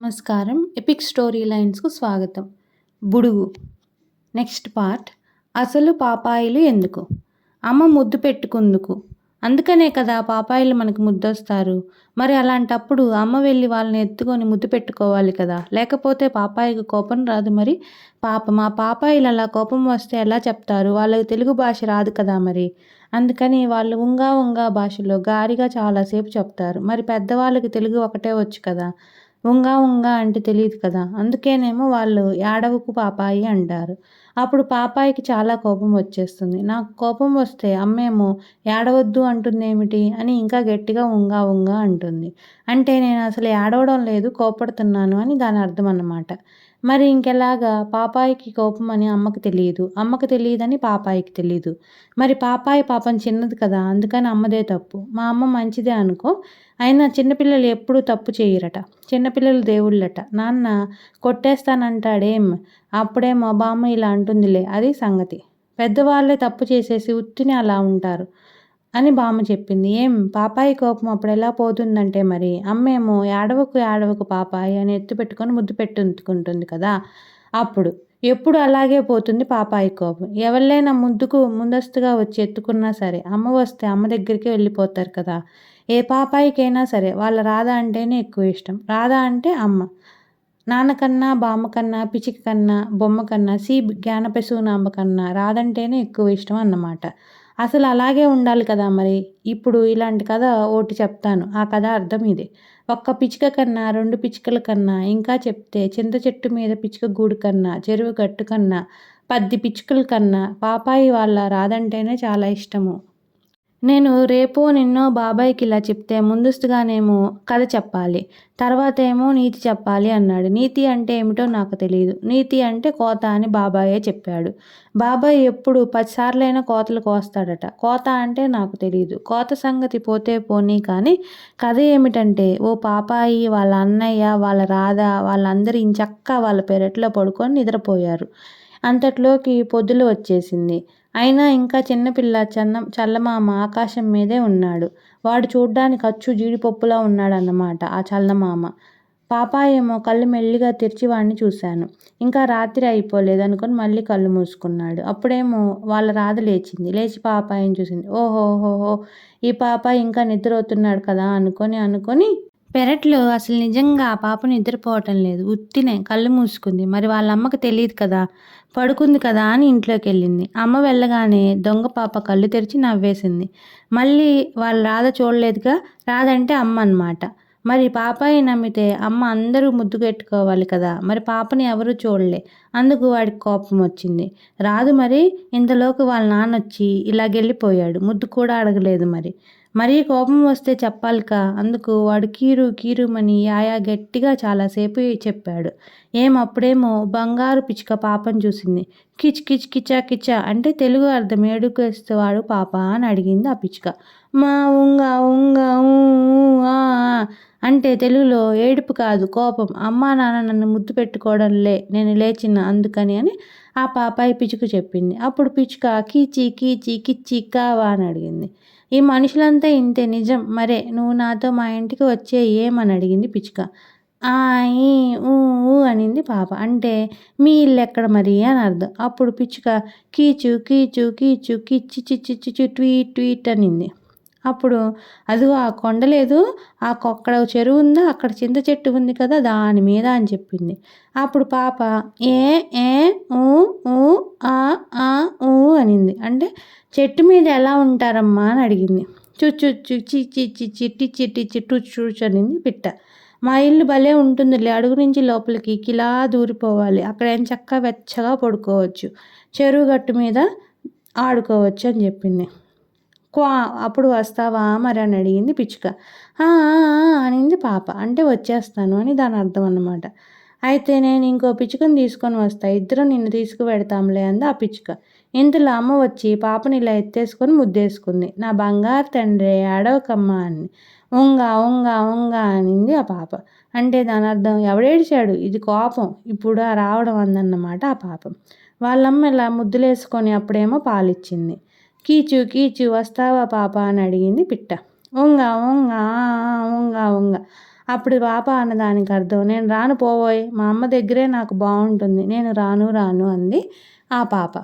నమస్కారం. Epic story లైన్స్‌కు స్వాగతం. 'బుడుగు' next part. అసలు పాపాయిలు ఎందుకు? అమ్మ ముద్దు పెట్టుకుందుకు. అందుకనే కదా పాపాయిలు మనకు ముద్దొస్తారు. మరి అలాంటప్పుడు అమ్మ వెళ్ళి వాళ్ళని ఎత్తుకొని ముద్దు పెట్టుకోవాలి కదా! లేకపోతే పాపాయికి కోపం రాదు మరి? పాపం ఆ పాపాయిలు అలా కోపం వస్తే ఎలా చెప్తారు? వాళ్ళకి తెలుగు భాష రాదు కదా మరి! అందుకని వాళ్ళు ఉంగా ఉంగా భాషలో గారిగా చాలా సేపు చెప్తారు. మరి పెద్దవాళ్ళకి తెలుగు ఒకటే వచ్చు కదా! ఉంగా ఉంగా అంటే తెలీదు కదా! అందుకేనేమో వాళ్ళు యాడవకు పాపాయి అంటారు. అప్పుడు పాపాయికి చాలా కోపం వచ్చేస్తుంది. నాకు కోపం వస్తే అమ్మేమో ఏడవద్దు అంటుందేమిటి అని ఇంకా గట్టిగా ఉంగా ఉంగా అంటుంది. అంటే నేను అసలు ఏడవడం లేదు కోప్పడుతున్నాను అని దాని అర్థం అన్నమాట. మరి ఇంకెలాగా? పాపాయికి కోపమని అమ్మకి తెలీదు. అమ్మకి తెలీదని పాపాయికి తెలీదు. మరి పాపాయి పాపం చిన్నది కదా! అందుకని అమ్మదే తప్పు. మా అమ్మ మంచిదే అనుకో. అయినా చిన్నపిల్లలు ఎప్పుడూ తప్పు చెయ్యరట. చిన్నపిల్లలు దేవుళ్ళట. నాన్న కొట్టేస్తానంటాడేం? అప్పుడేమో బామ్మ ఇలా అంటుందిలే. అది సంగతి. పెద్దవాళ్ళే తప్పు చేసేసి ఉత్తినే అలా ఉంటారు అని బామ్మ చెప్పింది. ఏం పాపాయి కోపం అప్పుడెలా పోతుందంటే మరి అమ్మేమో ఏడవకు ఏడవకు పాపాయి అని ఎత్తు పెట్టుకొని ముద్దు పెట్టుకుంటుంది కదా! అప్పుడు. ఎప్పుడు అలాగే పోతుంది పాపాయి కోపం. ఎవళ్ళైనా ముందస్తుగా వచ్చి ఎత్తుకున్నా సరే అమ్మ వస్తే అమ్మ దగ్గరికే వెళ్ళిపోతారు కదా! ఏ పాపాయికైనా సరే వాళ్ళ రాధ అంటేనే ఎక్కువ ఇష్టం. రాధ అంటే అమ్మ. నాన్న కన్నా, బామ్మ కన్నా, పిచిక కన్నా, బొమ్మ కన్నా, జ్ఞానపశునాంబ కన్నా రాధంటేనే ఎక్కువ ఇష్టం అన్నమాట. అసలు అలాగే ఉండాలి కదా మరి! ఇప్పుడు ఇలాంటి కథ ఓటి చెప్తాను. ఆ కథ అర్థం ఇదే. ఒక్క పిచ్చుక కన్నా, 2 పిచ్చుకల కన్నా, ఇంకా చెప్తే చింత చెట్టు మీద పిచ్చుక గూడు కన్నా, చెరువు గట్టు కన్నా, 10 పిచ్చుకల కన్నా పాపాయి వాళ్ళ రాధంటేనే చాలా ఇష్టము. నేను రేపో నిన్నో బాబాయ్‌కి ఇలా చెప్తే ముందస్తుగానేమో కథ చెప్పాలి. తర్వాతేమో నీతి చెప్పాలి అన్నాడు. నీతి అంటే ఏమిటో నాకు తెలీదు. నీతి అంటే కోత అని బాబాయే చెప్పాడు. బాబాయ్ ఎప్పుడు 10 సార్లైనా కోతలు కోస్తాడట. కోత అంటే నాకు తెలీదు. కోత సంగతి పోతే పోనీ కానీ కథ ఏమిటంటే ఓ పాపాయి, వాళ్ళ అన్నయ్య, వాళ్ళ రాధ వాళ్ళందరూ ఇంచక్కా వాళ్ళ పెరట్లో పడుకొని నిద్రపోయారు. అంతట్లోకి పొద్దులు వచ్చేసింది. అయినా ఇంకా చిన్నపిల్ల చల్లమామ ఆకాశం మీదే ఉన్నాడు. వాడు చూడ్డానికి అచ్చు జీడిపప్పులా ఉన్నాడన్నమాట ఆ చందమామ. పాపాయేమో కళ్ళు మెల్లిగా తెరిచి వాడిని చూశాను. ఇంకా రాత్రి అయిపోలేదనుకొని మళ్ళీ కళ్ళు మూసుకున్నాడు. అప్పుడేమో వాళ్ళ రాధ లేచింది. లేచి పాపాయిని చూసింది. ఓహోహోహో! ఈ పాపాయి ఇంకా నిద్రపోతున్నాడు కదా అనుకొని పెరట్లో అసలు నిజంగా ఆ పాప నిద్రపోవటం లేదు. ఉత్తినే కళ్ళు మూసుకుంది. మరి వాళ్ళమ్మకి తెలీదు కదా! పడుకుంది కదా అని ఇంట్లోకెళ్ళింది. అమ్మ వెళ్ళగానే దొంగ పాప కళ్ళు తెరిచి నవ్వేసింది. మళ్ళీ వాళ్ళ రాధ చూడలేదుగా! రాధంటే అమ్మ అన్నమాట. మరి పాపాయి నమ్మితే అమ్మ అందరూ ముద్దుపెట్టుకోవాలి కదా! మరి పాపని ఎవరూ చూడలే. అందుకు వాడికి కోపం వచ్చింది. రాదు మరి ఇంతలోకి వాళ్ళ నాన్నొచ్చి ఇలాగెళ్ళిపోయాడు. ముద్దు కూడా అడగలేదు మరి. మరీ కోపం వస్తే చెప్పాలిగా! అందుకు వాడు కీరుమని యాయా గట్టిగా చాలాసేపు చెప్పాడు. అప్పుడేమో బంగారు పిచ్చుక పాపను చూసింది. కిచ్ కిచ్ కిచా కిచా అంటే తెలుగు అర్థం ఏడుకేస్తేవాడు పాప అని అడిగింది ఆ పిచ్చుక. మా ఉంగా ఉంగా ఊ ఊ ఆ ఆ అంటే తెలుగులో ఏడుపు కాదు కోపం. అమ్మా నాన్న నన్ను ముద్దు పెట్టుకోవడంలే నేను లేచిన అందుకని అని ఆ పాపాయి పిచ్చుక చెప్పింది. అప్పుడు పిచ్చుక కీచి కీచి కిచ్చి కావా అని అడిగింది. ఈ మనుషులంతా ఇంతే నిజం మరే నువ్వు నాతో మా ఇంటికి వచ్చే ఏమని అడిగింది పిచ్చుక. ఆ ఈ ఊ ఊ అనింది పాప. అంటే మీ ఇల్లెక్కడ మరి అని అర్థం. అప్పుడు పిచ్చుక కీచు కీచు కీచు కిచ్చి చిచ్చి చిచ్చు ట్వీట్ ట్వీట్ అనింది. అప్పుడు అదిగో ఆ కొండ లేదు అక్కడ చెరువు ఉందా అక్కడ చింత చెట్టు ఉంది కదా దాని మీద అని చెప్పింది. అప్పుడు పాప ఏ ఏ ఊ ఊ ఆ ఆ ఊ అనింది. అంటే చెట్టు మీద ఎలా ఉంటారమ్మా అని అడిగింది. చుచ్చు చి చి చి చిట్టి చిట్టి చిట్టు చూచు అనింది పిట్ట. మా ఇల్లు భలే ఉంటుందిలే అడుగు నుంచి లోపలికి కిలా దూరిపోవాలి. అక్కడ ఎంచక్కా వెచ్చగా పడుకోవచ్చు. చెరువు గట్టు మీద ఆడుకోవచ్చు అని చెప్పింది. క్వా అప్పుడు వస్తావా మరి అని అడిగింది పిచ్చుక. ఆ ఆ ఆ అనింది పాప. అంటే వచ్చేస్తాను అని దాని అర్థం అన్నమాట. అయితే నేను ఇంకో పిచ్చుకని తీసుకొని వస్తా. ఇద్దరం నిన్ను తీసుకువెడతాంలే అంది ఆ పిచ్చుక. ఇంతలో అమ్మ వచ్చి పాపని ఇలా ఎత్తేసుకొని ముద్దేసుకుంది. నా బంగారు తండ్రి ఏడవకమ్మా అంది. ఉంగా ఉంగా ఉంగా అనింది ఆ పాప. అంటే దాని అర్థం ఎవడేడిచాడు ఇది కోపం ఇప్పుడు రావడం అందన్నమాట ఆ పాపం. వాళ్ళమ్మ ఇలా ముద్దులేసుకొని అప్పుడేమో పాలిచ్చింది. కీచు కీచు వస్తావా పాప అని అడిగింది పిట్ట. ఉంగా ఉంగా ఉంగా ఉంగా అప్పుడు పాప అన్నదానికి అర్థం, నేను రాను పోవోయ్, మా అమ్మ దగ్గరే నాకు బాగుంటుంది, నేను రాను రాను అంది ఆ పాప.